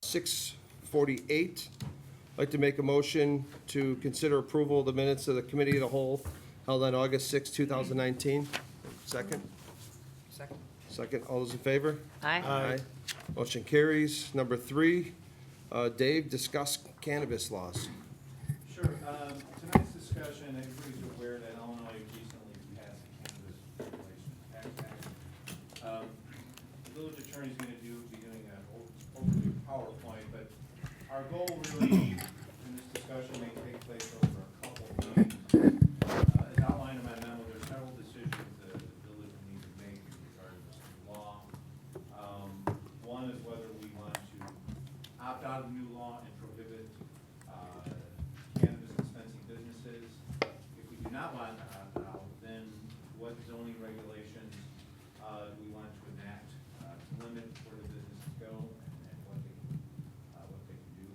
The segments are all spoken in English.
6:48. I'd like to make a motion to consider approval of the minutes of the Committee of the Whole held on August 6, 2019. Second? Second. All those in favor? Aye. Motion carries. Number 3, Dave, discuss cannabis laws. Sure. Tonight's discussion, everybody's aware that Illinois recently passed the Cannabis Regulation Act. The village attorney's going to be doing an overview PowerPoint, but our goal really in this discussion may take place over a couple of meetings. As outlined in my memo, there are several decisions that the village will need to make in regard to this new law. One is whether we want to opt out of the new law and prohibit cannabis dispensing businesses. If we do not want to opt out, then what zoning regulations do we want to enact to limit where the businesses go and what they can do?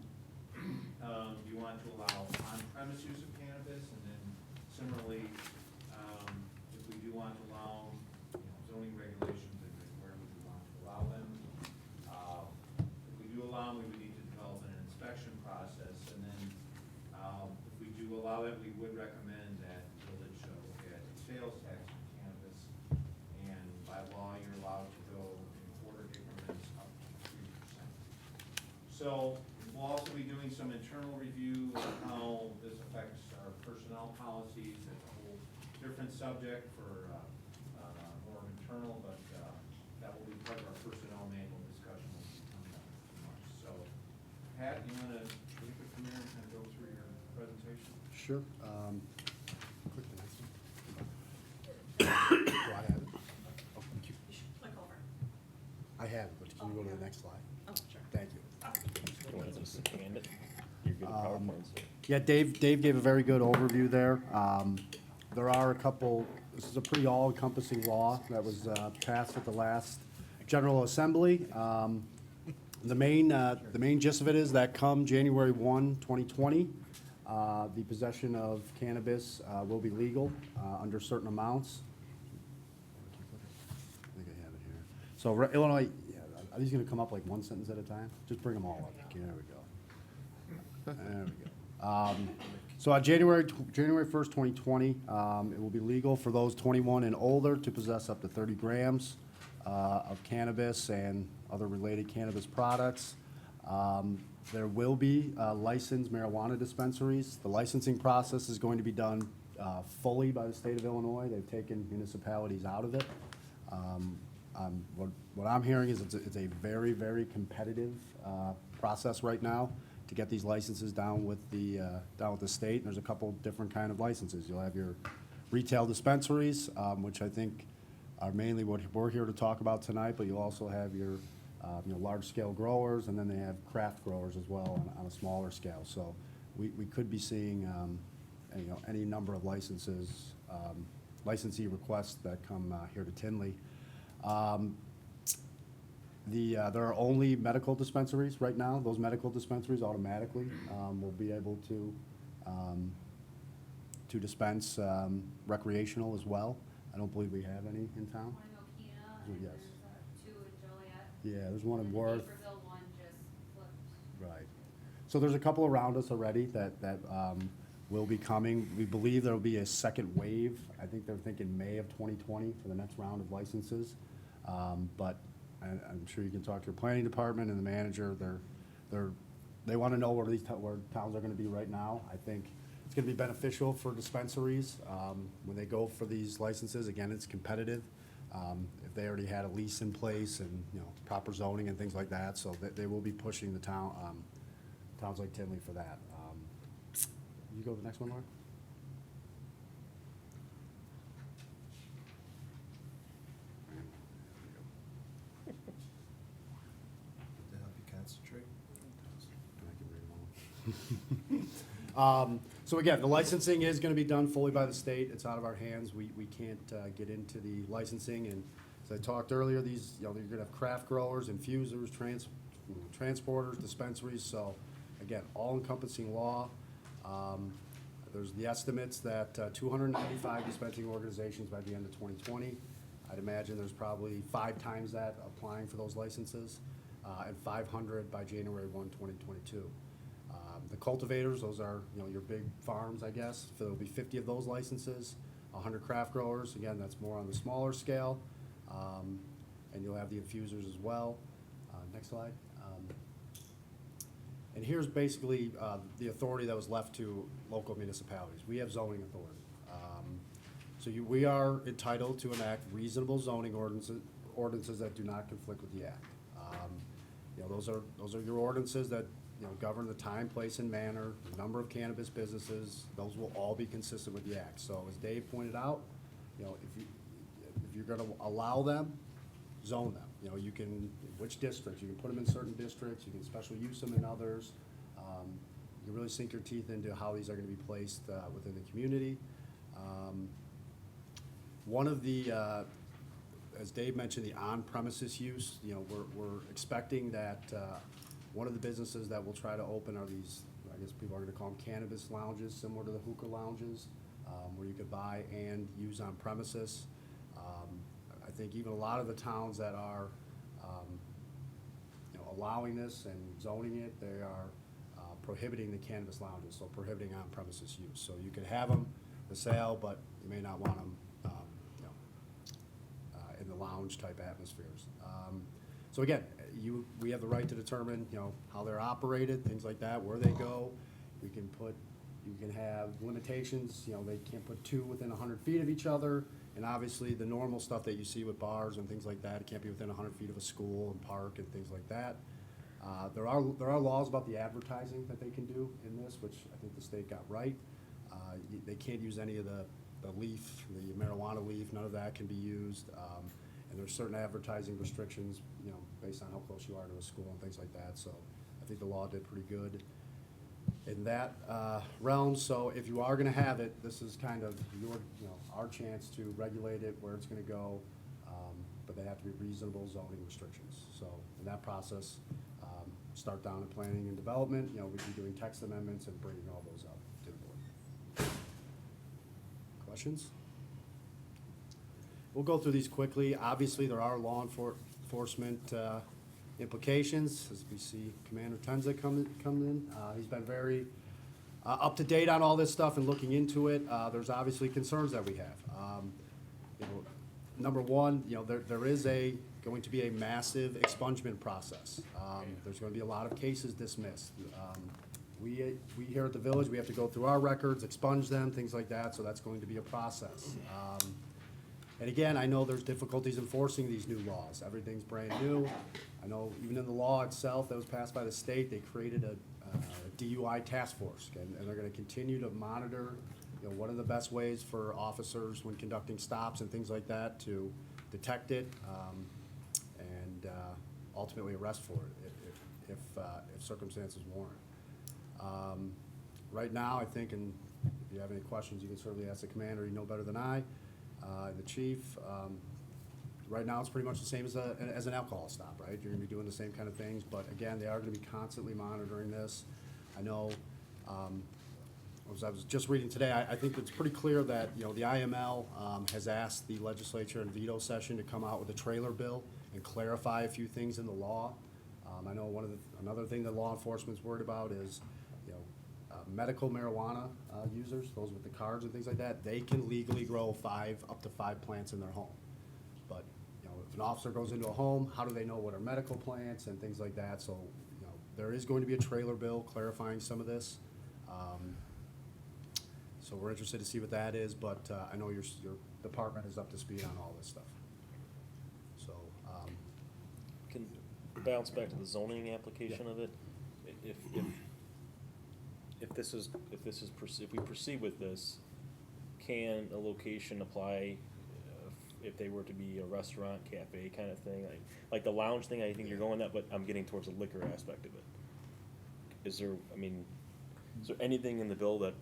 Do you want to allow on-premise use of cannabis? And then similarly, if we do want to allow zoning regulations, where would we want to allow them? If we do allow them, we would need to develop an inspection process, and then if we do allow that, we would recommend that the village look at sales tax for cannabis, and by law, you're allowed to go in quarter increments up to 3%. So we'll also be doing some internal review of how this affects our personnel policies. It's a whole different subject for more internal, but that will be part of our personnel manual discussion when we come down in March. So, Pat, you want to come here and kind of go through your presentation? Sure. Click the next one. Do I have it? Oh, thank you. Click over. I have it, but can you go to the next slide? Oh, sure. Thank you. You want to just hand it? You're good at PowerPoint, so. Yeah, Dave gave a very good overview there. There are a couple, this is a pretty all-encompassing law that was passed at the last General Assembly. The main gist of it is that come January 1, 2020, the possession of cannabis will be legal under certain amounts. I think I have it here. So Illinois, yeah, are these gonna come up like one sentence at a time? Just bring them all up. Okay, there we go. There we go. So on January 1st, 2020, it will be legal for those 21 and older to possess up to 30 grams of cannabis and other related cannabis products. There will be licensed marijuana dispensaries. The licensing process is going to be done fully by the state of Illinois. They've taken municipalities out of it. What I'm hearing is it's a very, very competitive process right now to get these licenses down with the state. And there's a couple different kind of licenses. You'll have your retail dispensaries, which I think are mainly what we're here to talk about tonight, but you'll also have your large-scale growers, and then they have craft growers as well on a smaller scale. So we could be seeing any number of licenses, licensee requests that come here to Tinley. There are only medical dispensaries right now. Those medical dispensaries automatically will be able to dispense recreational as well. I don't believe we have any in town. One in Okina, and Yes. there's 2 in Joliet. Yeah, there's one in And the Worth. Naperville one just flipped. Right. So there's a couple around us already that will be coming. We believe there'll be a second wave. I think they're thinking May of 2020 for the next round of licenses. But I'm sure you can talk to your planning department and the manager. They want to know where where towns are going to be right now. I think it's going to be beneficial for dispensaries when they go for these licenses. Again, it's competitive. If they already had a lease in place and proper zoning and things like that, so they will be pushing the towns like Tinley for that. You go to the next one, Laura. To help you concentrate. So again, the licensing is going to be done fully by the state. It's out of our hands. We can't get into the licensing. And as I talked earlier, these you're going to have craft growers, infusers, transporters, dispensaries. So again, all-encompassing law. There's the estimates that 295 dispensing organizations by the end of 2020. I'd imagine there's probably 5 times that applying for those licenses. and 500 by January 1, 2022. The cultivators, those are, your big farms, I guess. So there'll be 50 of those licenses, 100 craft growers. Again, that's more on the smaller scale. And you'll have the infusers as well. Next slide. And here's basically the authority that was left to local municipalities. We have zoning authority. We are entitled to enact reasonable zoning ordinances that do not conflict with the act. Those are your ordinances that govern the time, place, and manner, the number of cannabis businesses. Those will all be consistent with the act. So as Dave pointed out, if you're going to allow them, zone them. You can, which districts, you can put them in certain districts, you can special use them in others. You really sink your teeth into how these are gonna be placed within the community. One of the, as Dave mentioned, the on-premises use, we're expecting that one of the businesses that we'll try to open are these, I guess people are gonna call them cannabis lounges, similar to the hookah lounges, where you could buy and use on premises. I think even a lot of the towns that are, allowing this and zoning it, they are prohibiting the cannabis lounges, so prohibiting on-premises use. So you could have them for sale, but you may not want them, in the lounge-type atmospheres. So again, we have the right to determine, how they're operated, things like that, where they go. You can have limitations, they can't put two within 100 feet of each other. And obviously, the normal stuff that you see with bars and things like that, it can't be within 100 feet of a school and park and things like that. There are laws about the advertising that they can do in this, which I think the state got right. They can't use any of the leaf, the marijuana leaf, none of that can be used. And there's certain advertising restrictions, based on how close you are to a school and things like that. So I think the law did pretty good in that realm. So if you are gonna have it, this is kind of our chance to regulate it, where it's gonna go, but they have to be reasonable zoning restrictions. So in that process, start down in planning and development, we'd be doing text amendments and bringing all those up to the board. Questions? We'll go through these quickly. Obviously, there are law enforcement implications, as we see Commander Tenza come in. He's been very up to date on all this stuff and looking into it. There's obviously concerns that we have. Number one, there is going to be a massive expungement process. There's going to be a lot of cases dismissed. We here at the village, we have to go through our records, expunge them, things like that, so that's going to be a process. And again, I know there's difficulties enforcing these new laws. Everything's brand new. I know even in the law itself that was passed by the state, they created a DUI task force, and they're gonna continue to monitor, what are the best ways for officers when conducting stops and things like that to detect it, and ultimately arrest for it if circumstances warrant. Right now, I think, and if you have any questions, you can certainly ask the commander, you know better than I, the chief. Right now, it's pretty much the same as an alcohol stop, right? You're gonna be doing the same kind of things, but again, they are gonna be constantly monitoring this. I know, as I was just reading today, I think it's pretty clear that, the IML has asked the legislature in veto session to come out with a trailer bill and clarify a few things in the law. I know another thing that law enforcement's worried about is, medical marijuana users, those with the cards and things like that, they can legally grow up to five plants in their home. But, if an officer goes into a home, how do they know what are medical plants and things like that? So, there is going to be a trailer bill clarifying some of this. So we're interested to see what that is, but I know your department is up to speed on all this stuff. So, Can bounce back to the zoning application of it. If we proceed with this, can a location apply if they were to be a restaurant, cafe kind of thing? Like the lounge thing, I think you're going that, but I'm getting towards the liquor aspect of it. Is there anything in the bill that,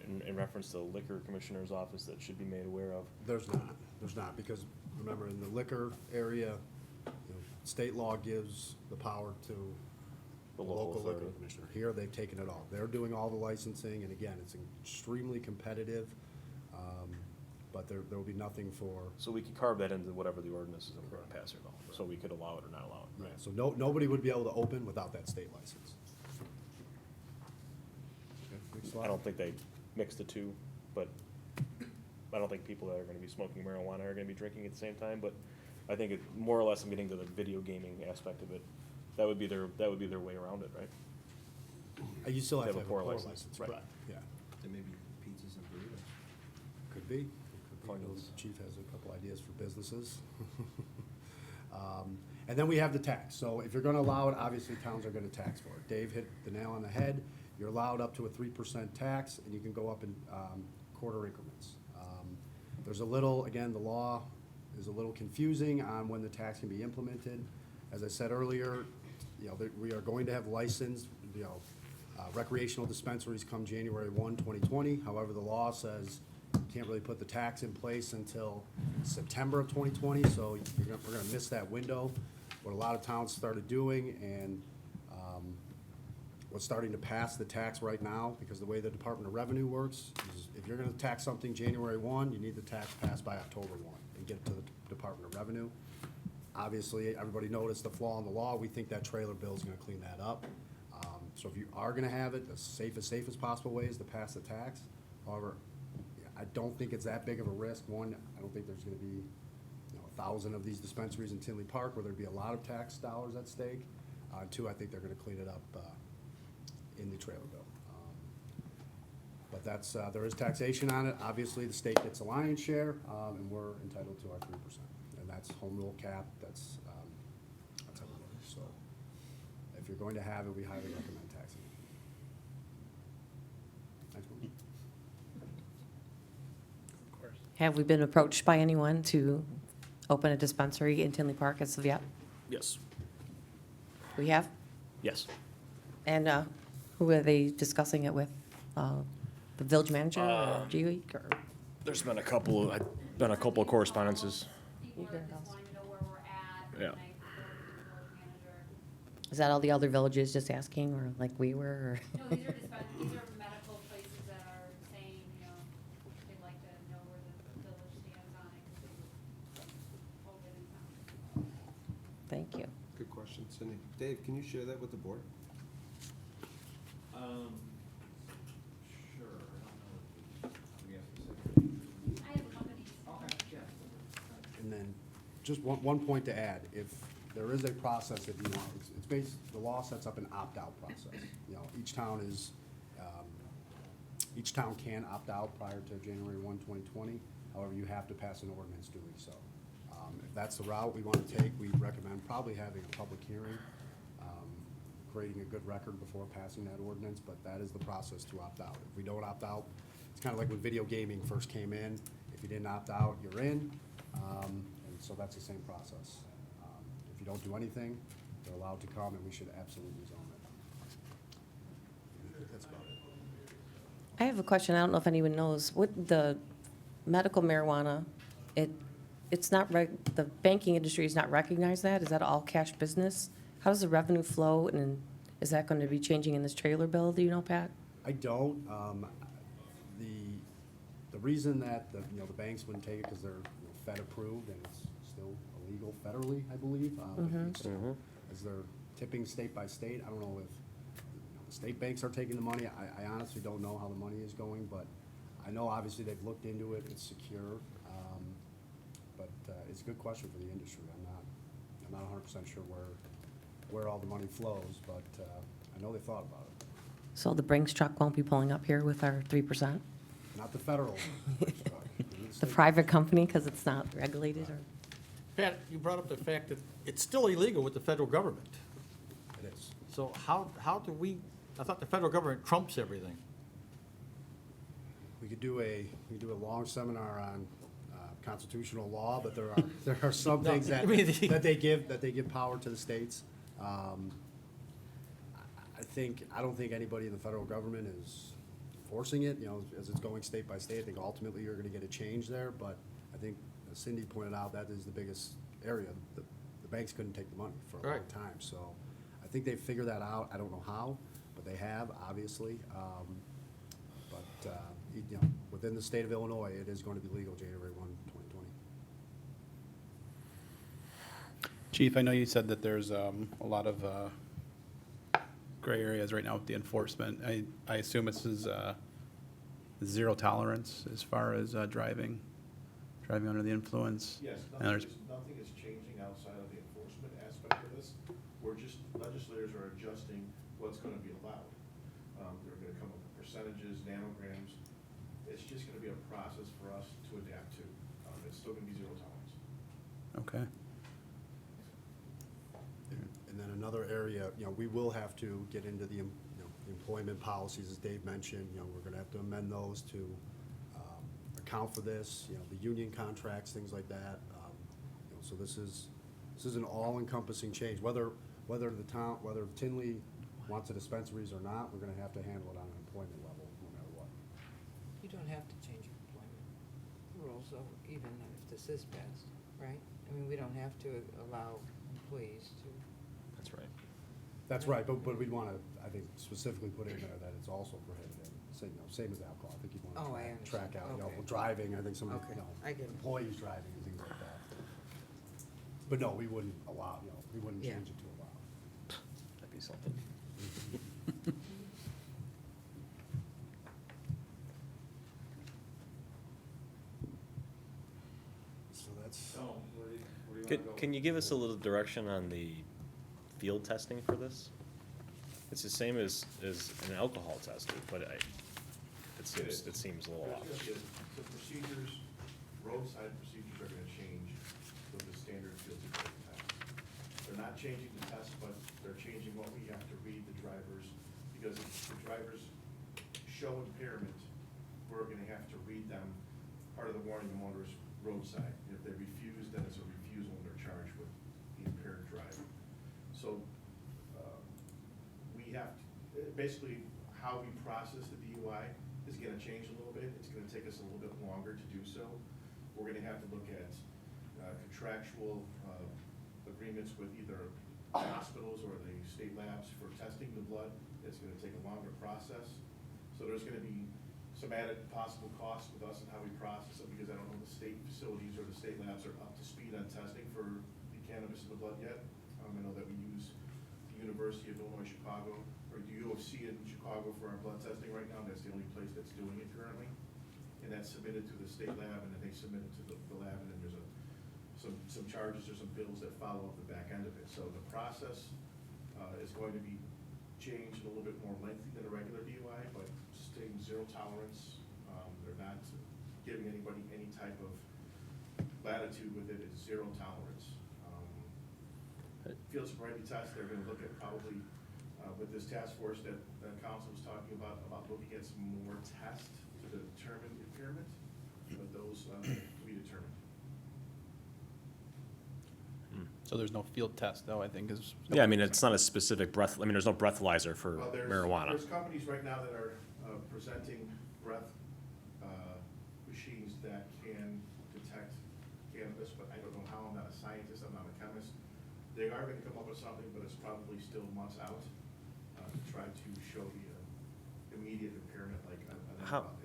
in reference to the liquor commissioner's office, that should be made aware of? there's not, because remember, in the liquor area, state law gives the power to the local liquor authority. commissioner. Here, they've taken it all. They're doing all the licensing, and again, it's extremely competitive. but there will be nothing for, So we could carve that into whatever the ordinance is that we're gonna pass or no, so we could allow it or not allow it, yeah, right? so nobody would be able to open without that state license. Okay, next slide. I don't think they mix the two, but I don't think people that are gonna be smoking marijuana are gonna be drinking at the same time, but I think it, more or less, I'm getting to the video gaming aspect of it. That would be their way around it, right? You still have They to have have a a pour pour license, license, right. correct, yeah. There may be pizzas and burritos. Could be. Fine. The chief has a couple ideas for businesses. And then we have the tax. So if you're gonna allow it, obviously towns are gonna tax for it. Dave hit the nail on the head. You're allowed up to a 3% tax, and you can go up in quarter increments. There's a little, again, the law is a little confusing on when the tax can be implemented. As I said earlier, we are going to have licensed, recreational dispensaries come January 1, 2020. However, the law says you can't really put the tax in place until September of 2020, so we're gonna miss that window. What a lot of towns started doing, and what's starting to pass the tax right now, because the way the Department of Revenue works, is if you're gonna tax something January 1, you need the tax passed by October 1 and get it to the Department of Revenue. Obviously, everybody noticed the flaw in the law. We think that trailer bill is gonna clean that up. So if you are gonna have it, the safest possible way is to pass the tax. However, I don't think it's that big of a risk. One, I don't think there's gonna be, 1,000 of these dispensaries in Tinley Park where there'd be a lot of tax dollars at stake. Two, I think they're gonna clean it up in the trailer bill. But that's, there is taxation on it. Obviously, the state gets a lion's share, and we're entitled to our 3%. And that's home rule cap, that's how it works. So if you're going to have it, we highly recommend taxing it. Next one. Have we been approached by anyone to open a dispensary in Tinley Park as of yet? Yes. We have? Yes. And who are they discussing it with? The village manager or G-Week or? There's been a couple of correspondences. People are just wanting to know where we're at. Yeah. And I forwarded to the village manager. Is that all the other villages just asking, or like we were, or? No, these are medical places that are saying, they'd like to know where the village stands on it, because they hold it in town. Thank you. Good question, Cindy. Dave, can you share that with the board? Sure, I don't know if we have specific. I have companies. Okay, yeah. And then, just one point to add, if there is a process that you want, it's based, the law sets up an opt-out process. Each town is, each town can opt out prior to January 1, 2020. However, you have to pass an ordinance doing so. If that's the route we want to take, we recommend probably having a public hearing, creating a good record before passing that ordinance, but that is the process to opt out. If we don't opt out, it's kind of like when video gaming first came in. If you didn't opt out, you're in, and so that's the same process. If you don't do anything, they're allowed to come, and we should absolutely zone it. That's about it. I have a question. I don't know if anyone knows. What the medical marijuana, it's not, the banking industry is not recognized that? Is that all cash business? How does the revenue flow, and is that going to be changing in this trailer bill? Do you know, Pat? I don't. The reason that the banks wouldn't take it, because they're Fed approved, and it's still illegal federally, I believe. As they're tipping state by state, I don't know if the state banks are taking the money. I honestly don't know how the money is going, but I know obviously they've looked into it. It's secure. But it's a good question for the industry. I'm not 100% sure where all the money flows, but I know they thought about it. So the Brinks truck won't be pulling up here with our 3%? Not the federal. The private company, because it's not regulated, or? Pat, you brought up the fact that it's still illegal with the federal government. It is. So how do we, I thought the federal government trumps everything. We could do a long seminar on constitutional law, but there are some No, things I mean, that they give power to the states. I don't think anybody in the federal government is enforcing it, as it's going state by state. I think ultimately you're gonna get a change there, but I think, as Cindy pointed out, that is the biggest area. The banks couldn't take the money for a long Right. time, so I think they figured that out. I don't know how, but they have, obviously. But within the state of Illinois, it is going to be legal January 1, 2020. Chief, I know you said that there's a lot of gray areas right now with the enforcement. I assume this is zero tolerance as far as driving under the influence? Yes, And there's- nothing is changing outside of the enforcement aspect of this. We're just, legislators are adjusting what's gonna be allowed. They're gonna come up with percentages, nanograms. It's just gonna be a process for us to adapt to. It's still gonna be zero tolerance. Okay. And then another area, we will have to get into the employment policies, as Dave mentioned. We're gonna have to amend those to account for this, the union contracts, things like that. So this is an all-encompassing change. Whether Tinley wants the dispensaries or not, we're gonna have to handle it on an employment level, no matter what. You don't have to change your employment rules, though, even if this is passed, right? I mean, we don't have to allow employees to. That's right. That's right, but we'd wanna, I think, specifically put in there that it's also prohibited. Same as alcohol. I think you'd Oh, I wanna understand. track out, Okay. driving, I think some, Okay, I get it. employees driving and things like that. But no, we wouldn't allow, we wouldn't Yeah. change it to allow. That'd be something. So that's, So, where do you wanna go? Can you give us a little direction on the field testing for this? It's the same as an alcohol test, but it seems a little off. There's gonna be the procedures, roadside procedures are gonna change with the standard field security test. They're not changing the test, but they're changing what we have to read the drivers, because if the drivers show impairment, we're gonna have to read them, part of the warning the motorist roadside. If they refuse, then it's a refusal and they're charged with the impaired driving. So, we have, basically, how we process the DUI is gonna change a little bit. It's gonna take us a little bit longer to do so. We're gonna have to look at contractual agreements with either hospitals or the state labs for testing the blood. It's gonna take a longer process. So there's gonna be some added possible costs with us and how we process it, because I don't know the state facilities or the state labs are up to speed on testing for the cannabis in the blood yet. I know that we use the University of Illinois Chicago, or the U of C in Chicago for our blood testing right now. That's the only place that's doing it currently. And that's submitted to the state lab, and then they submit it to the lab, and then there's some charges or some bills that follow up the back end of it. So the process is going to be changed a little bit more lengthy than a regular DUI, but staying zero tolerance. They're not giving anybody any type of latitude with it. It's zero tolerance. Field sobriety test, they're gonna look at probably, with this task force that the council was talking about looking at some more tests to determine impairment, but those, to be determined. So there's no field test, though, I think is. Yeah, I mean, it's not a specific there's no breathalyzer for Well, marijuana. There's companies right now that are presenting breath machines that can detect cannabis, but I don't know how. I'm not a scientist, I'm not a chemist. They are gonna come up with something, but it's probably still months out to try to show the immediate impairment like an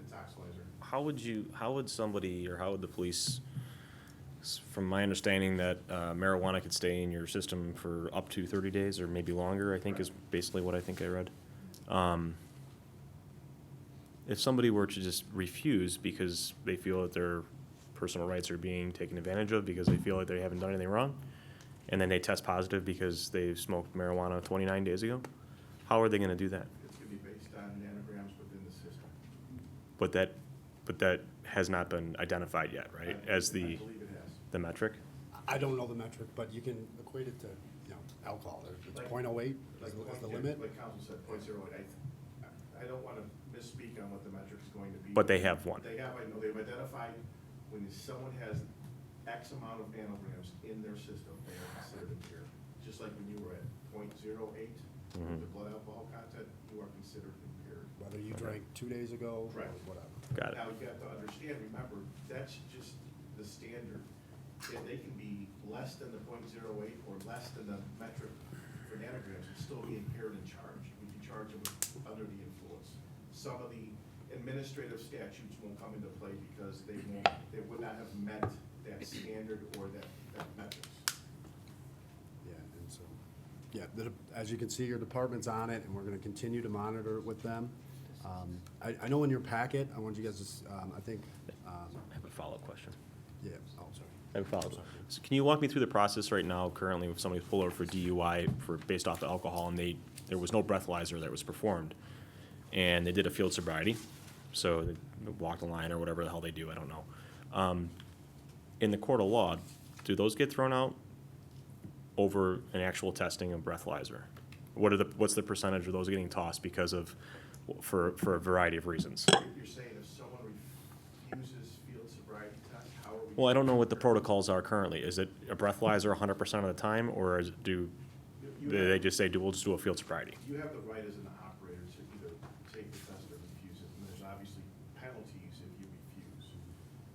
intoxilizer. How would somebody, or how would the police, from my understanding that marijuana could stay in your system for up to 30 days or maybe longer, I think is basically what I think I read. If somebody were to just refuse because they feel that their personal rights are being taken advantage of because they feel like they haven't done anything wrong, and then they test positive because they smoked marijuana 29 days ago, how are they going to do that? It's gonna be based on nanograms within the system. But that has not been identified yet, right? As I the believe it has. metric? I don't know the metric, but you can equate it to, alcohol. It's Like- .08 Like is the yeah, limit. Like council said, .08. I don't wanna misspeak on what the metric is going to be. But they have one. They have, I know, they've identified when someone has X amount of nanograms in their system, they are considered impaired. Just like when you were at .08, Mhm. the blood alcohol content, you are considered impaired. Whether you drank 2 days ago or Correct. whatever. Got it. Now, you have to understand, remember, that's just the standard. If they can be less than the .08 or less than the metric for nanograms and still be impaired and charged. We can charge them under the influence. Some of the, and administrative statutes won't come into play because they would not have met that standard or that metrics. Yeah, and so, yeah, as you can see, your department's on it, and we're gonna continue to monitor it with them. I know in your packet, I want you guys to, I think, I have a follow-up question. yeah, oh, sorry. I have a follow-up. So can you walk me through the process right now, currently, if somebody's pulled over for DUI based off the alcohol, and there was no breathalyzer that was performed, and they did a field sobriety, so they walked the line or whatever the hell they do, I don't know. In the court of law, do those get thrown out over an actual testing of breathalyzer? What's the percentage of those getting tossed for a variety of reasons? You're saying if someone refuses field sobriety test, how are we? Well, I don't know what the protocols are currently. Is it a breathalyzer 100% of the time, or do they just say, we'll just do a field sobriety? You have the right as an operator to either take the test or refuse it, and there's obviously penalties if you refuse.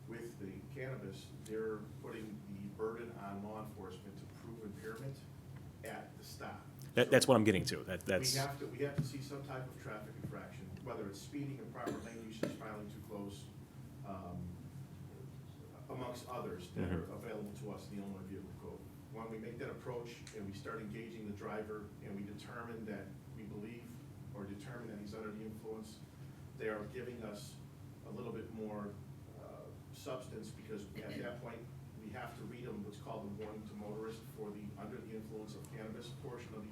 With the cannabis, they're putting the burden on law enforcement to prove impairment at the stop. That's what I'm getting to. That's. We have to see some type of traffic infraction, whether it's speeding, improper lane usage, filing too close, amongst others that are available to us in the Illinois Vehicle Code. When we make that approach and we start engaging the driver and we determine that we believe or determine that he's under the influence, they are giving us a little bit more substance, because at that point, we have to read them what's called the warning to motorists for the under the influence of cannabis portion of the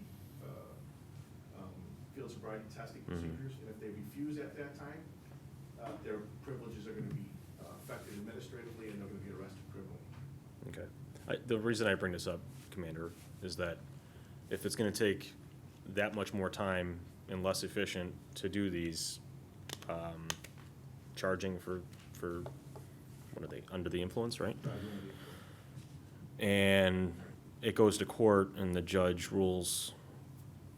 field sobriety testing procedures. And if they refuse at that time, their privileges are going to be affected administratively, and they're going to be arrested criminally. Okay. The reason I bring this up, Commander, is that if it's going to take that much more time and less efficient to do these, charging for what are they, under the influence, right? And it goes to court and the judge rules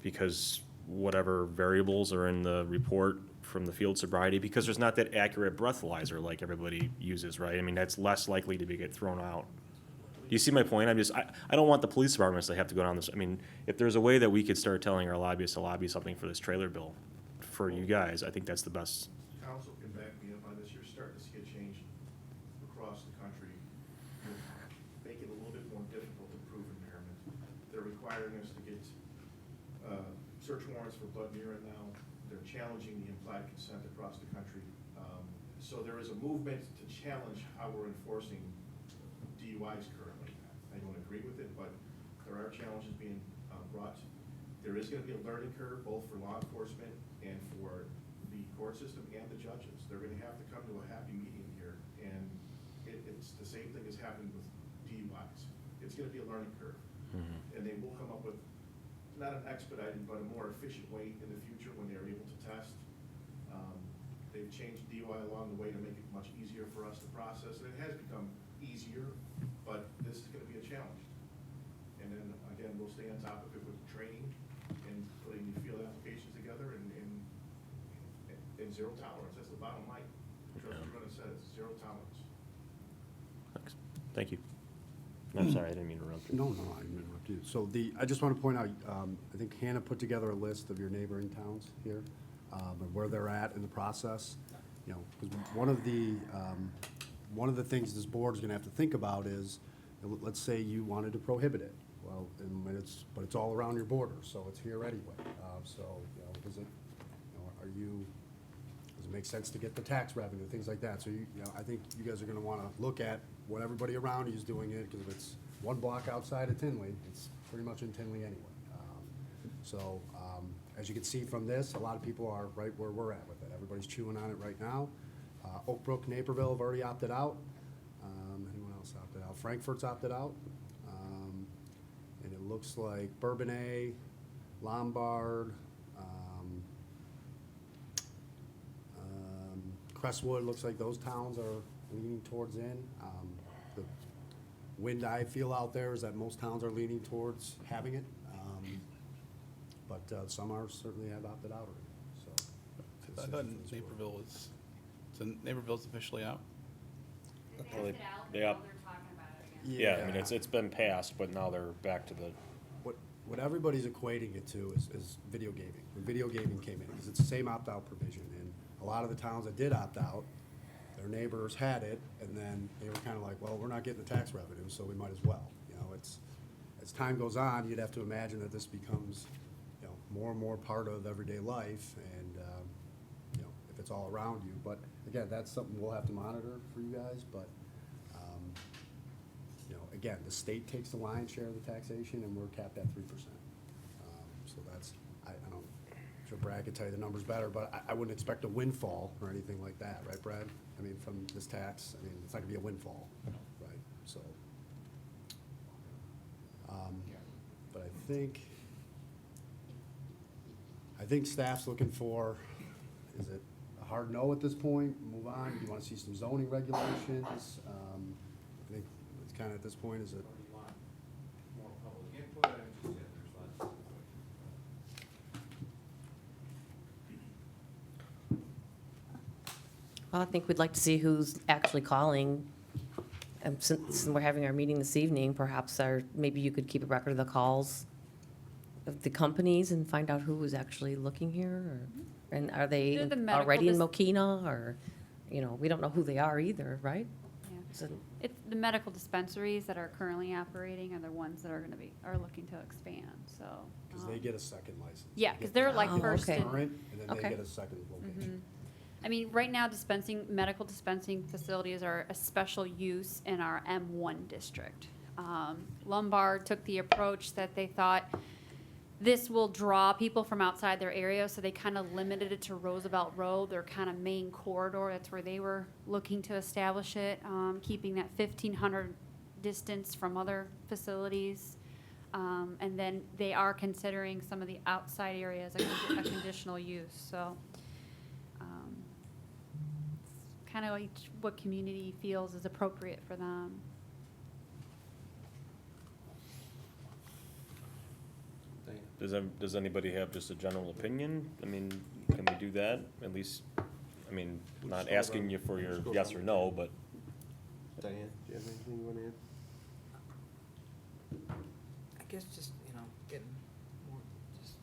because whatever variables are in the report from the field sobriety, because there's not that accurate breathalyzer like everybody uses, right? I mean, that's less likely to get thrown out. Do you see my point? I don't want the police departments to have to go down this. I mean, if there's a way that we could start telling our lobbyists to lobby something for this trailer bill for you guys, I think that's the best. Council can back me up on this. You're starting to see a change across the country, make it a little bit more difficult to prove impairment. They're requiring us to get search warrants for blood and urine now. They're challenging the implied consent across the country. So there is a movement to challenge how we're enforcing DUIs currently. I don't agree with it, but there are challenges being brought. There is going to be a learning curve, both for law enforcement and for the court system and the judges. They're going to have to come to a happy medium here, and it's the same thing as happening with DUIs. It's going to be a learning curve, and they will come up with not an expedited, but a more efficient way in the future when they're able to test. They've changed DUI along the way to make it much easier for us to process, and it has become easier, but this is going to be a challenge. And then, again, we'll stay on top of it with training and putting the field applications together and zero tolerance. That's the bottom line. Trustee Renner said it's zero tolerance. Thanks. Thank you. I'm sorry, I didn't mean to interrupt you. No, I didn't interrupt you. So I just want to point out, I think Hannah put together a list of your neighboring towns here, and where they're at in the process. You know, 'cause one of the things this board's gonna have to think about is, let's say you wanted to prohibit it. Well, but it's all around your border, so it's here anyway. So, you know, does it make sense to get the tax revenue, things like that? So I think you guys are gonna wanna look at what everybody around you is doing it, because if it's one block outside of Tinley, it's pretty much in Tinley anyway. As you can see from this, a lot of people are right where we're at with it. Everybody's chewing on it right now. Oak Brook, Naperville have already opted out. Anyone else opted out? Frankfurt's opted out. And it looks like Bourbonnais, Lombard, Crestwood, looks like those towns are leaning towards in. The wind I feel out there is that most towns are leaning towards having it. But some are certainly have opted out already, so. I thought Naperville's officially out. They passed Well, it out, they now up- they're talking about it again. Yeah, I mean, it's been passed, but now they're back to the. What everybody's equating it to is video gaming. When video gaming came in, because it's the same opt-out provision, and a lot of the towns that did opt out, their neighbors had it, and then they were kind of like, well, we're not getting the tax revenue, so we might as well. You know, it's, as time goes on, you'd have to imagine that this becomes, you know, more and more part of everyday life, and, you know, if it's all around you. But again, that's something we'll have to monitor for you guys, but, you know, again, the state takes the lion's share of the taxation, and we're capped at 3%. So that's, I don't, I'm sure Brad could tell you the numbers better, but I wouldn't expect a windfall or anything like that, right, Brad? I mean, from this tax, I mean, it's not gonna be a windfall, right, so. But I think staff's looking for, is it a hard no at this point, move on, do you wanna see some zoning regulations? I think it's kinda at this point, is it, Or do you want more public input? I understand there's lots. Well, I think we'd like to see who's actually calling. Since we're having our meeting this evening, perhaps maybe you could keep a record of the calls of the companies and find out who was actually looking here, and are they They're the medical already in dis- Mokina, or, you know, we don't know who they are either, right? Yeah. So- It's the medical dispensaries that are currently operating are the ones that are looking to expand, so. cause they get a second license. Yeah, They 'cause get they're the like first in- current, and then they Okay. get a second location. I mean, right now medical dispensing facilities are a special use in our M1 district. Lombard took the approach that they thought this will draw people from outside their area, so they kind of limited it to Roosevelt Road, their kind of main corridor. That's where they were looking to establish it, keeping that 1,500 distance from other facilities. And then they are considering some of the outside areas a conditional use, so. Kind of like what community feels is appropriate for them. Does anybody have just a general opinion? I mean, can we do that? At least, I mean, not asking you for your yes or no, but Diane, do you have anything you wanna add? I guess just, you know, getting more, just,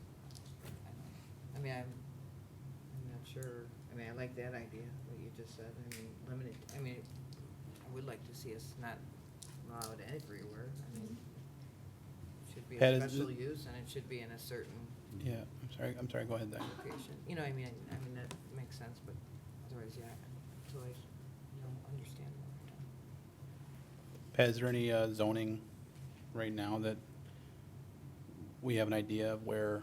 I mean, I'm not sure, I mean, I like that idea, what you just said, I mean, limited, I mean, I would like to see us not allow it everywhere, I mean, it should be Pat, a is special it- use, and it should be in a certain Yeah, I'm sorry, go ahead there. location, you know, I mean, that makes sense, but otherwise, yeah, until I, you know, understand more. Pat, is there any zoning right now that we have an idea of where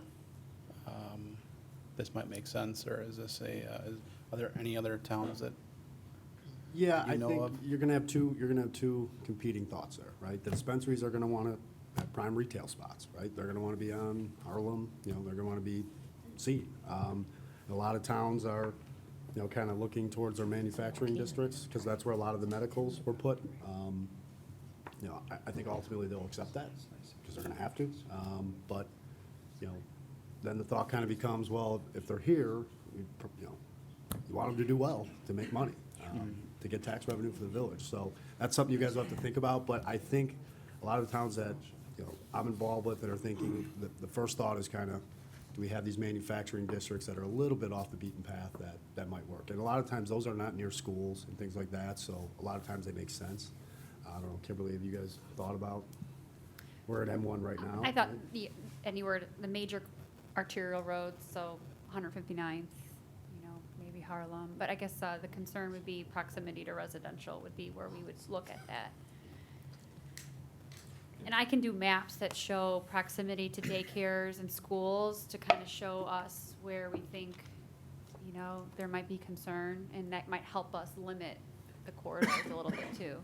this might make sense, or is this are there any other towns that, Yeah, you I know think of? you're gonna have two competing thoughts there, right? The dispensaries are gonna wanna have prime retail spots, right? They're gonna wanna be on Harlem, you know, they're gonna wanna be seen. A lot of towns are, you know, kinda looking towards their manufacturing districts, cause that's where a lot of the medicals were put. You know, I think ultimately they'll accept that, cause they're gonna have to. But, you know, then the thought kinda becomes, well, if they're here, you know, you want them to do well, to make money, to get tax revenue for the village. So that's something you guys will have to think about, but I think a lot of the towns that, you know, I'm involved with that are thinking, the first thought is kind of, do we have these manufacturing districts that are a little bit off the beaten path that might work? And a lot of times, those are not near schools and things like that, so a lot of times they make sense. I don't know, Kimberly, have you guys thought about, we're at M1 right now? I thought right? anywhere, the major arterial roads, so 159th, you know, maybe Harlem. But I guess the concern would be proximity to residential would be where we would look at that. And I can do maps that show proximity to daycares and schools to kind of show us where we think, you know, there might be concern, and that might help us limit the corridors a little bit too.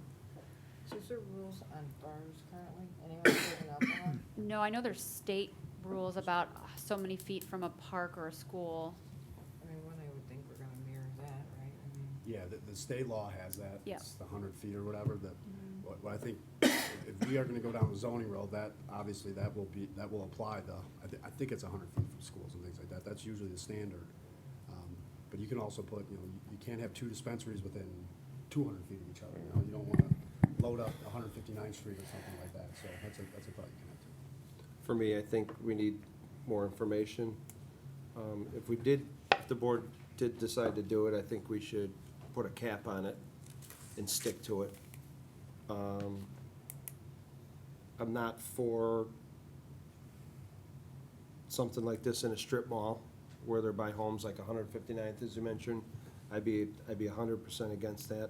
So is there rules on bars currently? Anyone serving alcohol? No, I know there's state rules about so many feet from a park or a school. I mean, one, I would think we're gonna mirror that, right? I mean, Yeah, the state law has that. Yeah. It's the 100 feet or whatever, that, what I think, if we are gonna go down the zoning road, that, obviously, that will apply I think it's 100 feet from schools and things like that. That's usually the standard. But you can also put, you know, you can't have two dispensaries within 200 feet of each other, you know? You don't wanna load up 159th Street or something like that, so that's a thought you can have too. For me, I think we need more information. If the board did decide to do it, I think we should put a cap on it and stick to it. I'm not for something like this in a strip mall where they're by homes like 159th, as you mentioned. I'd be 100% against that.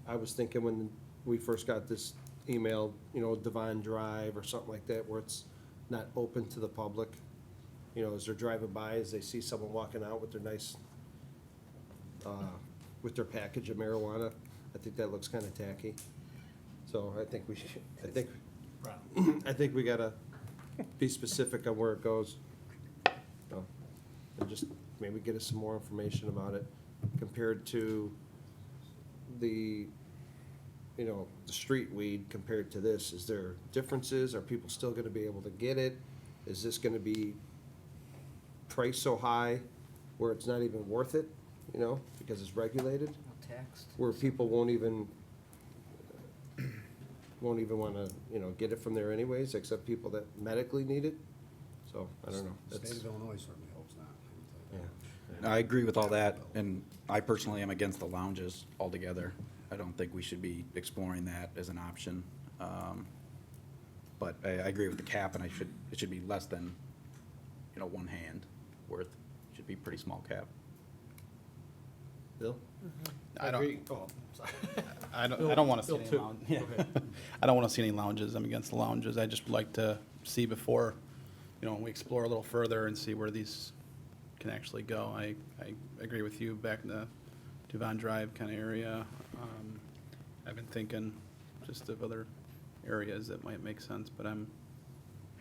I was thinking when we first got this email, you know, Devon Drive or something like that, where it's not open to the public. You know, as they're driving by, as they see someone walking out with their nice, with their package of marijuana, I think that looks kind of tacky. So I think we should, I think we gotta be specific on where it goes. And just maybe get us some more information about it compared to the, you know, the street weed compared to this. Is there differences? Are people still gonna be able to get it? Is this gonna be priced so high where it's not even worth it, you know, because it's regulated? No text. Where people won't even wanna, you know, get it from there anyways, except people that medically need it. So, I don't know. State That's- of Illinois certainly hopes not. I can tell you that. Yeah. I agree with all that, and I personally am against the lounges altogether. I don't think we should be exploring that as an option. But I agree with the cap, and it should be less than, you know, one hand worth. Should be pretty small cap. Bill? I don't, Agree. Oh, sorry. I don't want to see Bill any two. lounge. Go ahead. I don't want to see any lounges. I'm against the lounges. I just would like to see before, you know, we explore a little further and see where these can actually go. I agree with you back in the Devon Drive kind of area. I've been thinking just of other areas that might make sense, but I'm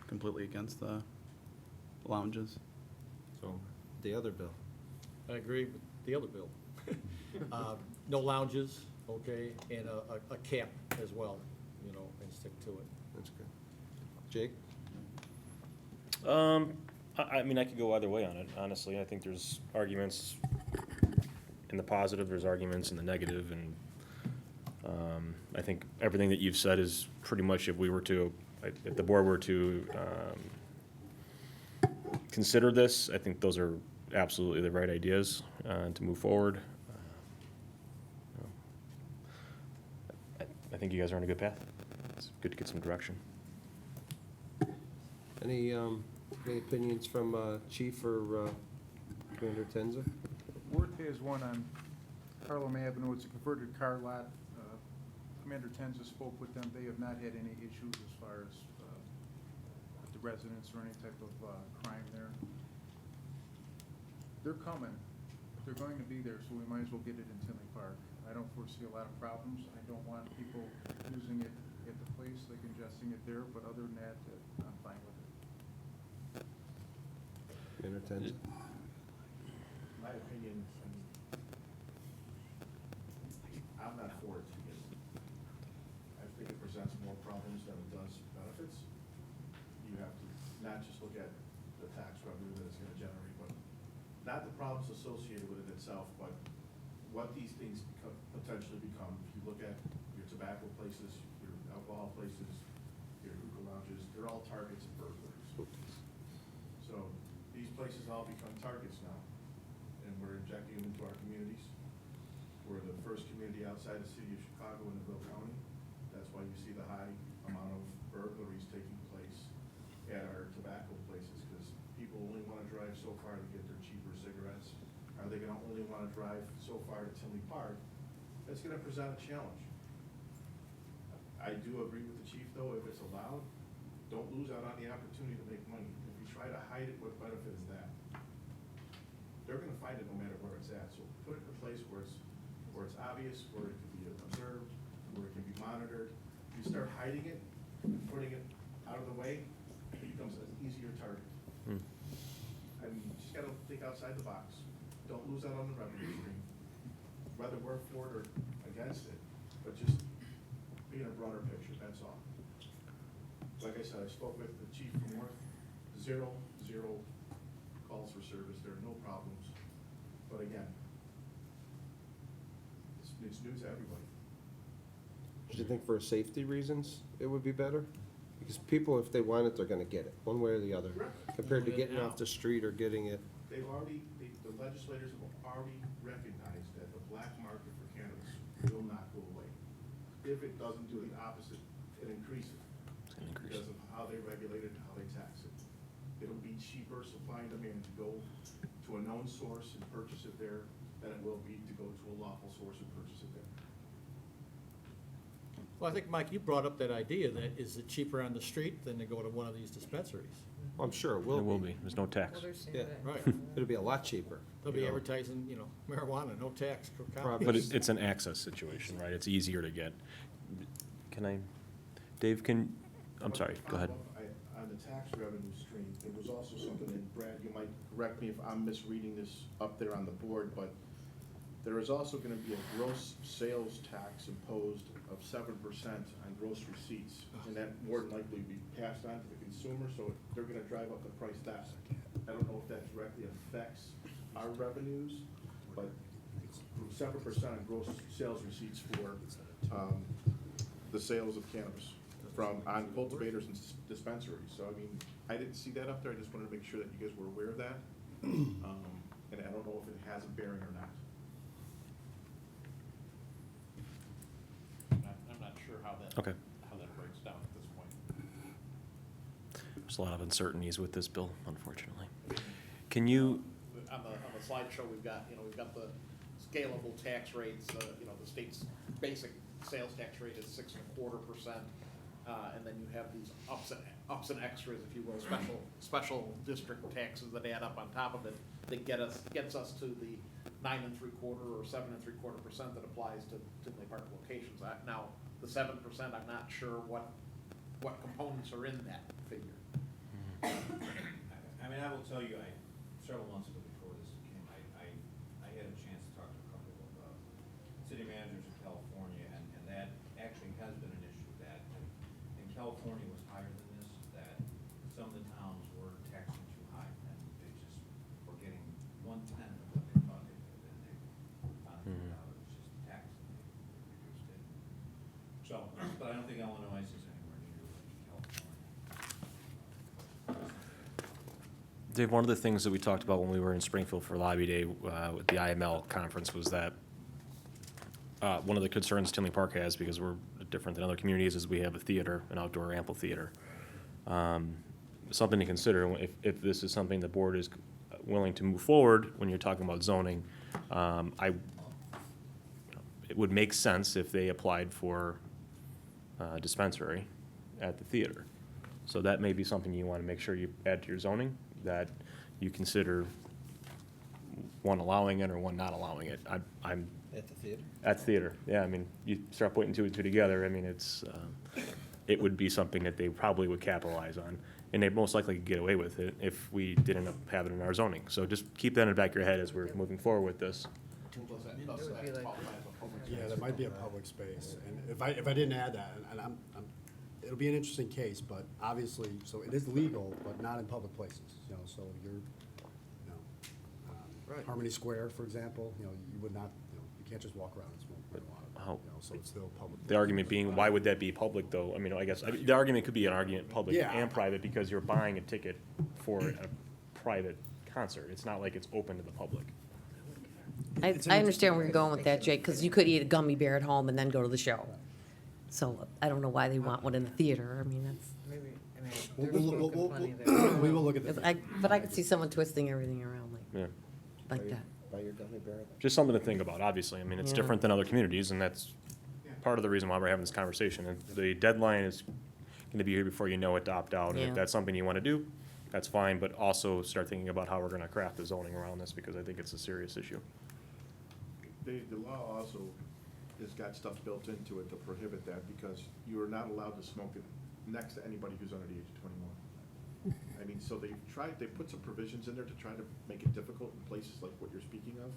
completely against the lounges. So, the other bill. I agree with the other bill. No lounges, okay, and a cap as well, you know, and stick to it. That's good. Jake? I mean, I could go either way on it, honestly. I think there's arguments in the positive, there's arguments in the negative, and I think everything that you've said is pretty much if the board were to consider this, I think those are absolutely the right ideas to move forward. I think you guys are on a good path. It's good to get some direction. Any opinions from Chief or Commander Tenza? Worth has one on Harlem Avenue. It's a converted car lot. Commander Tenza spoke with them. They have not had any issues as far as with the residents or any type of crime there. They're coming. They're going to be there, so we might as well get it in Tinley Park. I don't foresee a lot of problems. I don't want people using it at the place, like ingesting it there, but other than that, I'm fine with it. Commander Tenza? My opinion, I'm not for it to begin with. I think it presents more problems than it does benefits. You have to not just look at the tax revenue that it's gonna generate, but not the problems associated with it itself, but what these things potentially become. If you look at your tobacco places, your alcohol places, your hookah lounges, they're all targets of burglaries. So these places all become targets now, and we're injecting them into our communities. We're the first community outside the city of Chicago in the Bill County. That's why you see the high amount of burglaries taking place at our tobacco places, because people only want to drive so far to get their cheaper cigarettes. Are they gonna only want to drive so far to Tinley Park? That's gonna present a challenge. I do agree with the chief, though, if it's allowed, don't lose out on the opportunity to make money. If you try to hide it, what benefit is that? They're gonna find it no matter where it's at, so put it in a place where it's obvious, where it can be observed, where it can be monitored. If you start hiding it, and putting it out of the way, it becomes an easier target. I mean, you just gotta think outside the box. Don't lose out on the revenue stream, whether we're for it or against it, but just be in a broader picture, that's all. Like I said, I spoke with the chief from North, zero calls for service, there are no problems. But again, it's new to everybody. Do you think for safety reasons it would be better? Because people, if they want it, they're gonna get it, one way or the other, compared to getting off the street or getting it. they've already, the legislators have already recognized that the black market for cannabis will not go away. If it doesn't do the opposite, it increases. It's gonna increase. Because of how they regulate it and how they tax it. It'll be cheaper supply and demand to go to a known source and purchase it there than it will be to go to a lawful source and purchase it there. Well, I think, Mike, you brought up that idea that is it cheaper on the street than to go to one of these dispensaries? I'm sure it It will will be. be, there's no tax. Well, they're saying Yeah. that. Right. It'll be a lot cheaper. They'll be you know. advertising, you know, marijuana, no tax for Probably. But copies. it's an access situation, right? It's easier to get. Can I, Dave, I'm sorry, go ahead. On the tax revenue stream, there was also something, and Brad, you might correct me if I'm misreading this up there on the board, but there is also gonna be a gross sales tax imposed of 7% on gross receipts, and that more than likely will be passed on to the consumer, so they're gonna drive up the price that. I don't know if that directly affects our revenues, but it's 7% on gross sales receipts for, the sales of cannabis on cultivators and dispensaries. So, I mean, I didn't see that up there, I just wanted to make sure that you guys were aware of that. And I don't know if it has a bearing or not. I'm not sure how that, Okay. how that breaks down at this point. There's a lot of uncertainties with this bill, unfortunately. Can you, On the slideshow, we've got the scalable tax rates, the state's basic sales tax rate is 6.25%. And then you have these ups and extras, if you will, special district taxes that add up on top of it, that gets us to the 9.75% or 7.75% that applies to Tinley Park locations. Now, the 7%, I'm not sure what components are in that figure. I mean, I will tell you, several months ago before this came, I had a chance to talk to a couple of city managers in California, and that actually has been an issue, that and California was higher than this, that some of the towns were taxing too high, and they just were getting 1/10 of what they thought they could, and they found out it was just tax, and they reduced it. So, but I don't think Illinois is anywhere near like California. Dave, one of the things that we talked about when we were in Springfield for Lobby Day with the IML conference was that one of the concerns Tinley Park has, because we're different than other communities, is we have a theater, an outdoor amphitheater. Something to consider if this is something the board is willing to move forward when you're talking about zoning. It would make sense if they applied for a dispensary at the theater. So that may be something you want to make sure you add to your zoning, that you consider one allowing it or one not allowing it. I'm At the theater? at the theater, yeah, I mean, you start putting two and two together, I mean, it would be something that they probably would capitalize on, and they'd most likely get away with it if we did end up having it in our zoning. So just keep that in the back of your head as we're moving forward with this. It would be like- Yeah, there might be a public space, and if I didn't add that, and it'll be an interesting case, but obviously, so it is legal, but not in public places, so you're, Right. Harmony Square, for example, you would not, you can't just walk around and smoke marijuana, How- so it's still public. The argument being, why would that be public, though? I mean, the argument could be an argument, public Yeah. and private, because you're buying a ticket for a private concert. It's not like it's open to the public. I understand where you're going with that, Jake, because you could eat a gummy bear at home and then go to the show. So I don't know why they want one in the theater. I mean, that's, Maybe, I mean, We'll- there's we'll- smoking we'll- plenty we'll- there. We will look at that. but I could see someone twisting everything around Yeah. like that. Buy your gummy bear. Just something to think about, obviously. I mean, it's Yeah. different than other communities, and that's part of the reason why we're having this conversation. And the deadline is going to be here before you know it to opt out. And Yeah. if that's something you want to do, that's fine, but also start thinking about how we're going to craft the zoning around this, because I think it's a serious issue. The law also has got stuff built into it to prohibit that, because you are not allowed to smoke it next to anybody who's under the age of 21. I mean, so they put some provisions in there to try to make it difficult in places like what you're speaking of,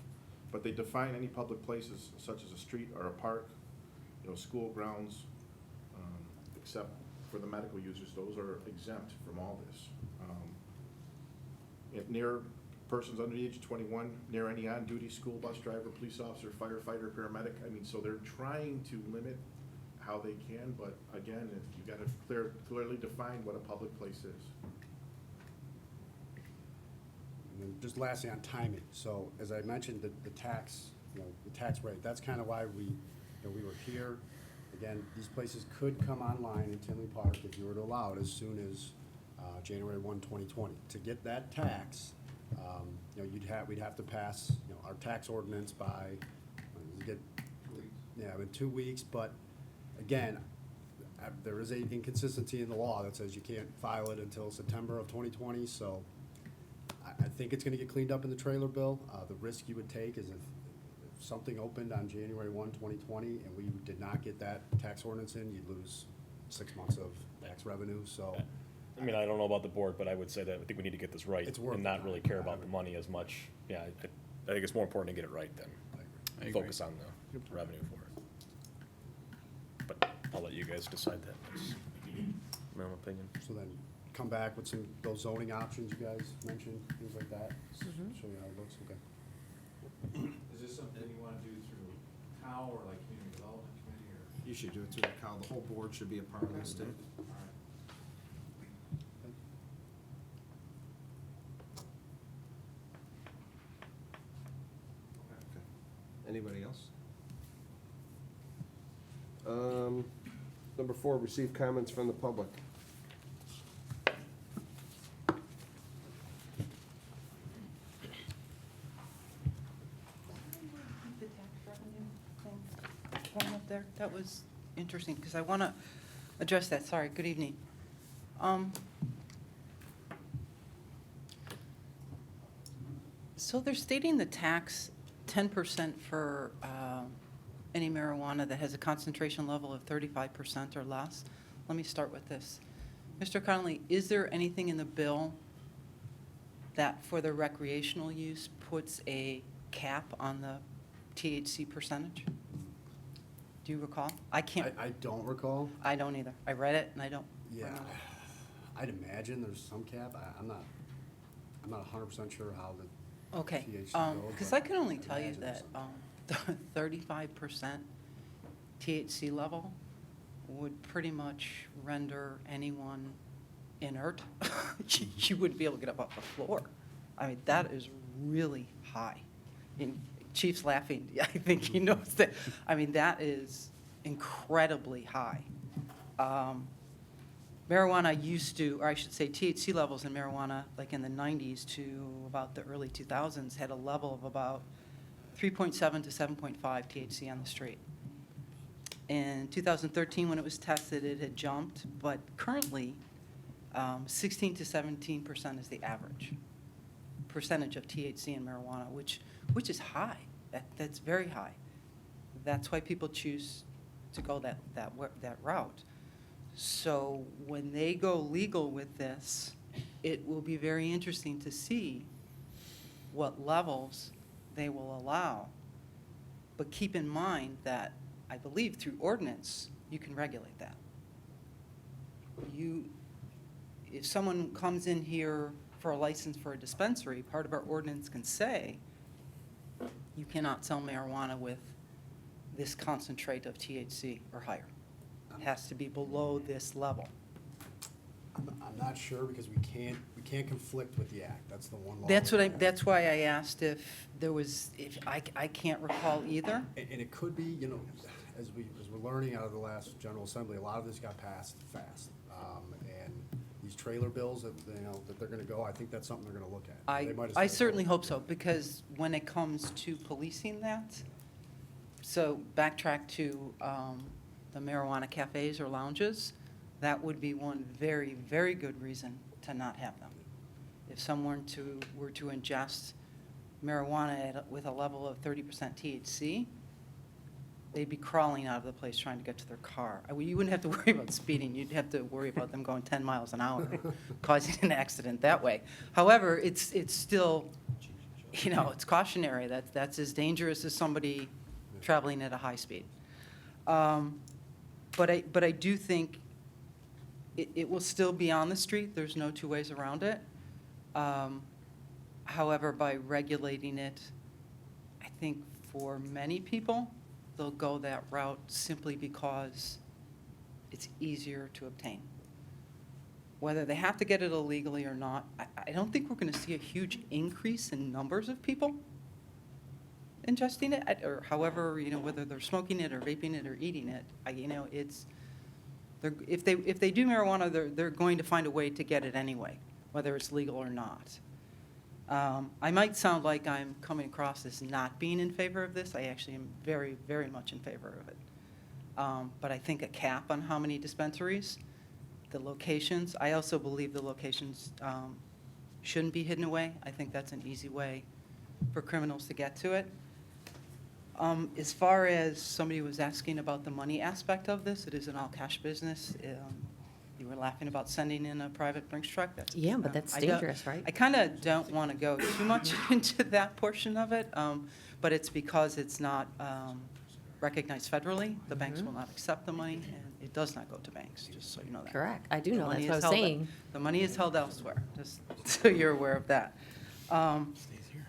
but they define any public places such as a street or a park, school grounds, except for the medical users, those are exempt from all this. If near persons under the age of 21, near any on-duty school bus driver, police officer, firefighter, paramedic, I mean, so they're trying to limit how they can, but again, you gotta clearly define what a public place is. And just lastly on timing, so as I mentioned, the tax, the tax rate, that's kind of why we were here. Again, these places could come online in Tinley Park if you were to allow it as soon as January 1, 2020. To get that tax, we'd have to pass, our tax ordinance by, in 2 weeks, but again, there is a inconsistency in the law that says you can't file it until September of 2020, so I think it's gonna get cleaned up in the trailer bill. The risk you would take is if something opened on January 1, 2020, and we did not get that tax ordinance in, you'd lose 6 months of tax revenue, so. I mean, I don't know about the board, but I would say that I think we need to get this right It's worth and not it. really care about the money as much. Yeah, I think it's more important to get it right than I agree. focus on the revenue for it. But I'll let you guys decide that. That's my own opinion. So then come back with those zoning options you guys mentioned, things like that. Show you how it looks, okay. Is this something you wanna do through COW or like Community Development Committee or? You should do it through the CAL. The whole board should be a part of this too. All right. Okay. Anybody else? Number 4, receive comments from the public. The tax revenue thing going up there, that was interesting, because I want to address that. Sorry, good evening. So they're stating the tax 10% for any marijuana that has a concentration level of 35% or less. Let me start with this. Mr. Connolly, is there anything in the bill that for the recreational use puts a cap on the THC percentage? Do you recall? I can't, I don't recall. I don't either. I read it and I don't Yeah, remember. I'd imagine there's some cap. I'm not 100% sure how the Okay, THC goes, because but I can only I'd tell you imagine there's that some. 35% THC level would pretty much render anyone inert. You wouldn't be able to get up off the floor. I mean, that is really high. And Chief's laughing. I think he knows that. I mean, that is incredibly high. Marijuana used to, or I should say THC levels in marijuana, like in the 90s to about the early 2000s, had a level of about 3.7 to 7.5 THC on the street. In 2013, when it was tested, it had jumped, but currently, 16 to 17% is the average percentage of THC in marijuana, which is high. That's very high. That's why people choose to go that route. So when they go legal with this, it will be very interesting to see what levels they will allow. But keep in mind that I believe through ordinance, you can regulate that. If someone comes in here for a license for a dispensary, part of our ordinance can say, you cannot sell marijuana with this concentrate of THC or higher. It has to be below this level. I'm not sure because we can't conflict with the act. That's the one law. That's why I asked if there was, if I can't recall either. And it could be, as we're learning out of the last General Assembly, a lot of this got passed fast. And these trailer bills that they're gonna go, I think that's something they're gonna look at. They might have I said, certainly hope so, because when it comes to policing that, so backtrack to the marijuana cafes or lounges, that would be one very, very good reason to not have them. If someone were to ingest marijuana with a level of 30% THC, they'd be crawling out of the place trying to get to their car. You wouldn't have to worry about speeding. You'd have to worry about them going 10 miles an hour, causing an accident that way. However, it's still, it's cautionary. That's as dangerous as somebody traveling at a high speed. But I do think it will still be on the street. There's no two ways around it. However, by regulating it, I think for many people, they'll go that route simply because it's easier to obtain. whether they have to get it illegally or not, I don't think we're gonna see a huge increase in numbers of people ingesting it, or however, whether they're smoking it or vaping it or eating it. If they do marijuana, they're going to find a way to get it anyway, whether it's legal or not. I might sound like I'm coming across as not being in favor of this. I actually am very, very much in favor of it. But I think a cap on how many dispensaries, the locations, I also believe the locations shouldn't be hidden away. I think that's an easy way for criminals to get to it. As far as somebody was asking about the money aspect of this, it is an all-cash business. You were laughing about sending in a private Brinks truck. Yeah, but that's I don't- dangerous, right? I kind of don't want to go too much into that portion of it, but it's because it's not recognized federally. The banks will not accept the money, and it does not go to banks, just so you know that. Correct. I do The know, money that's is what I was held- saying. The money is held elsewhere, just so you're aware of that.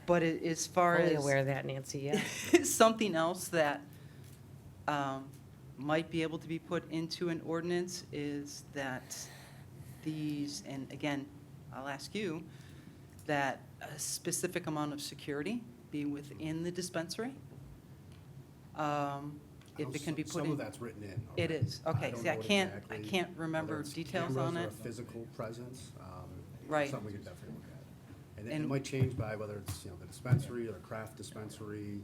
But as far Fully as aware of that, Nancy, yeah. something else that might be able to be put into an ordinance is that these, and again, I'll ask you, that a specific amount of security be within the dispensary. If it can be put in. Some of that's written in. It is, okay. don't See, I know what can't exactly, remember whether it's details cameras on or it. a physical presence. Right. Something we could definitely look at. And And- it might change by whether it's, the dispensary or the craft dispensary,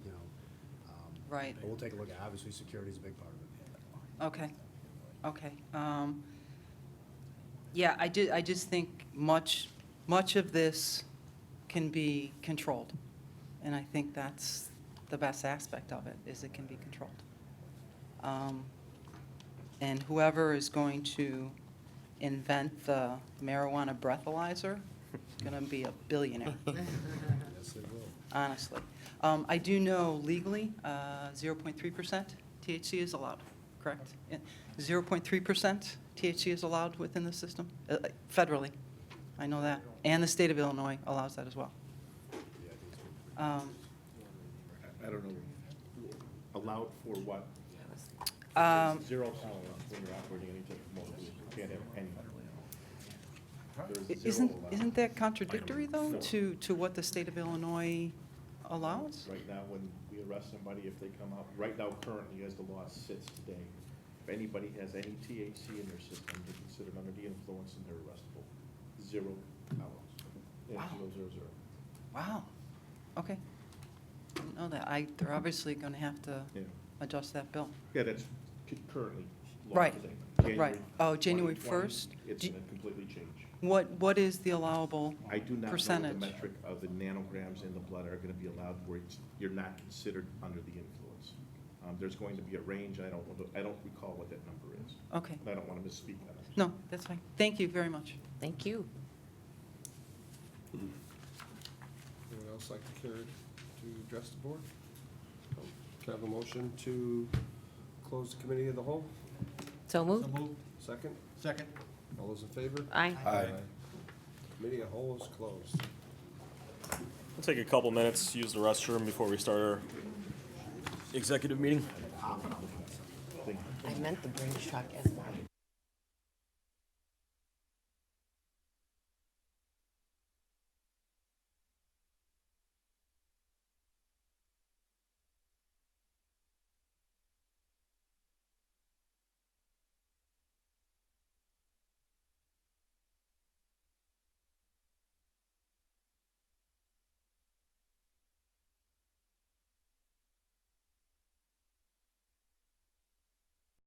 Right. But we'll take a look at, obviously, security is a big part of it. Okay, okay. Yeah, I just think much of this can be controlled. And I think that's the best aspect of it, is it can be controlled. And whoever is going to invent the marijuana breathalyzer is going to be a billionaire. Yes, it will. Honestly. I do know legally, 0.3% THC is allowed, correct? 0.3% THC is allowed within the system, federally. I know that. And the state of Illinois allows that as well. I don't know, allowed for what? Zero tolerance when you're operating any type of motor vehicle, you can't have any. There's zero allowed. Isn't that contradictory, though, to what the state of Illinois allows? Right now, when we arrest somebody, if they come out, right now, currently, as the law sits today, if anybody has any THC in their system, they're considered under the influence and they're arrestable. Zero tolerance. Wow. 0, 0, 0. Wow, okay. Didn't know that. They're obviously going to have to Yeah. adjust that bill. Yeah, that's currently law Right, today. right. Oh, January 2020, 1st? It's Do- going to completely change. What is the allowable I do not know what percentage? the metric of the nanograms in the blood are going to be allowed where you're not considered under the influence. There's going to be a range, I don't recall what that number is. Okay, And I don't want to misspeak on it. no, that's fine. Thank you very much. Thank you. Anyone else like to care to address the board? Can I have a motion to close the committee of the whole? So moved? Second? Second. All those in favor? Aye. Committee of whole is closed. We'll take a couple minutes, use the restroom before we start our executive meeting. I meant the Brinks truck as well.